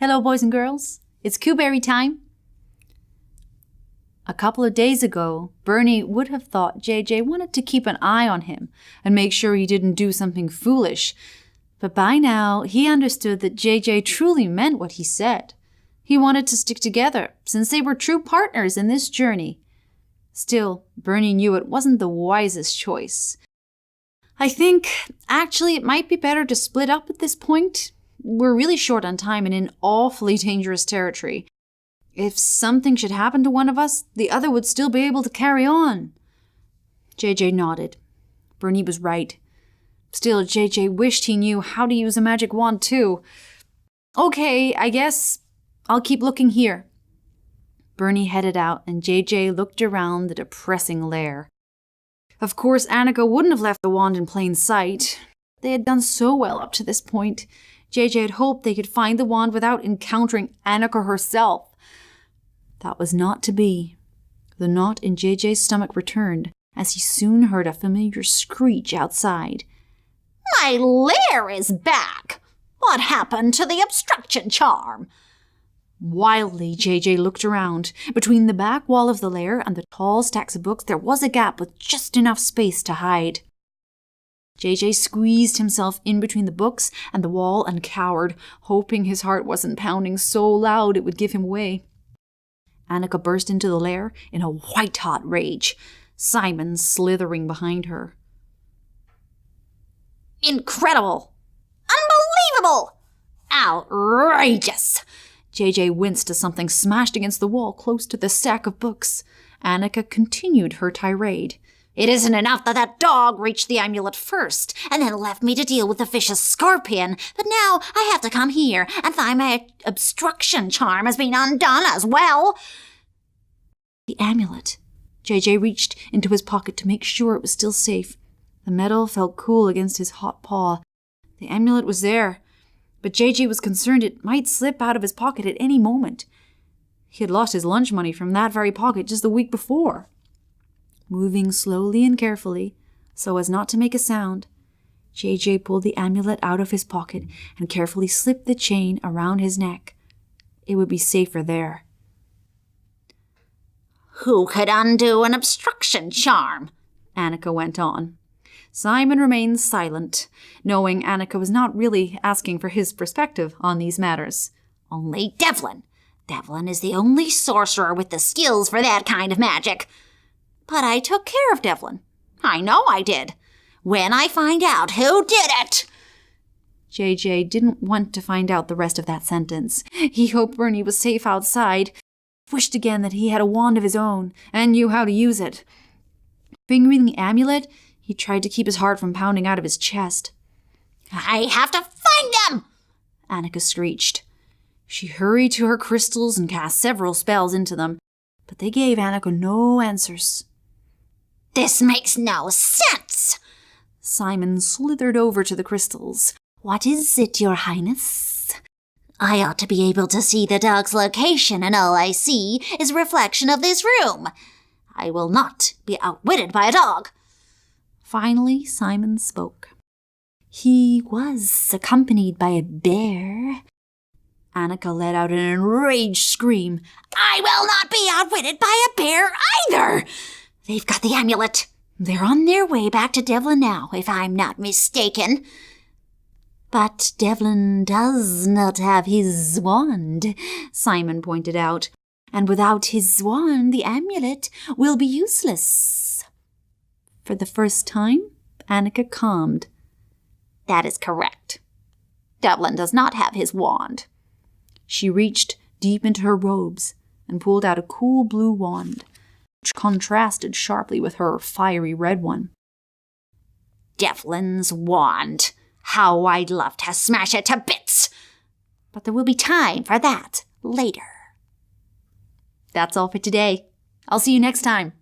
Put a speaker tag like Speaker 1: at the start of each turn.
Speaker 1: Hello, boys and girls. It's Cooberry time. A couple of days ago, Bernie would have thought JJ wanted to keep an eye on him and make sure he didn't do something foolish. But by now, he understood that JJ truly meant what he said. He wanted to stick together, since they were true partners in this journey. Still, Bernie knew it wasn't the wisest choice. I think, actually, it might be better to split up at this point. We're really short on time and in awfully dangerous territory. If something should happen to one of us, the other would still be able to carry on. JJ nodded. Bernie was right. Still, JJ wished he knew how to use a magic wand too. Okay, I guess I'll keep looking here. Bernie headed out and JJ looked around the depressing lair. Of course, Annika wouldn't have left the wand in plain sight. They had done so well up to this point. JJ had hoped they could find the wand without encountering Annika herself. That was not to be. The knot in JJ's stomach returned as he soon heard a familiar screech outside.
Speaker 2: My lair is back! What happened to the obstruction charm?
Speaker 1: Wildly, JJ looked around. Between the back wall of the lair and the tall stacks of books, there was a gap with just enough space to hide. JJ squeezed himself in between the books and the wall and cowered, hoping his heart wasn't pounding so loud it would give him away. Annika burst into the lair in a white-hot rage, Simon slithering behind her.
Speaker 2: Incredible! Unbelievable! Outrageous!
Speaker 1: JJ winced as something smashed against the wall close to the stack of books. Annika continued her tirade.
Speaker 2: It isn't enough that that dog reached the amulet first and then left me to deal with the vicious scorpion, but now I have to come here and find my obstruction charm has been undone as well.
Speaker 1: The amulet. JJ reached into his pocket to make sure it was still safe. The metal felt cool against his hot paw. The amulet was there, but JJ was concerned it might slip out of his pocket at any moment. He had lost his lunch money from that very pocket just the week before. Moving slowly and carefully, so as not to make a sound, JJ pulled the amulet out of his pocket and carefully slipped the chain around his neck. It would be safer there.
Speaker 2: Who could undo an obstruction charm?
Speaker 1: Annika went on. Simon remained silent, knowing Annika was not really asking for his perspective on these matters.
Speaker 2: Only Devlin. Devlin is the only sorcerer with the skills for that kind of magic. But I took care of Devlin. I know I did. When I find out who did it...
Speaker 1: JJ didn't want to find out the rest of that sentence. He hoped Bernie was safe outside, wished again that he had a wand of his own and knew how to use it. Fingering the amulet, he tried to keep his heart from pounding out of his chest.
Speaker 2: I have to find them!
Speaker 1: Annika screeched. She hurried to her crystals and cast several spells into them, but they gave Annika no answers.
Speaker 2: This makes no sense!
Speaker 1: Simon slithered over to the crystals.
Speaker 2: What is it, Your Highness? I ought to be able to see the dog's location, and all I see is a reflection of this room. I will not be outwitted by a dog.
Speaker 1: Finally, Simon spoke. He was accompanied by a bear. Annika let out an enraged scream.
Speaker 2: I will not be outwitted by a bear either! They've got the amulet. They're on their way back to Devlin now, if I'm not mistaken.
Speaker 1: But Devlin does not have his wand, Simon pointed out. And without his wand, the amulet will be useless. For the first time, Annika calmed.
Speaker 2: That is correct. Devlin does not have his wand.
Speaker 1: She reached deep into her robes and pulled out a cool blue wand, which contrasted sharply with her fiery red one.
Speaker 2: Devlin's wand. How I'd love to smash it to bits! But there will be time for that later.
Speaker 1: That's all for today. I'll see you next time.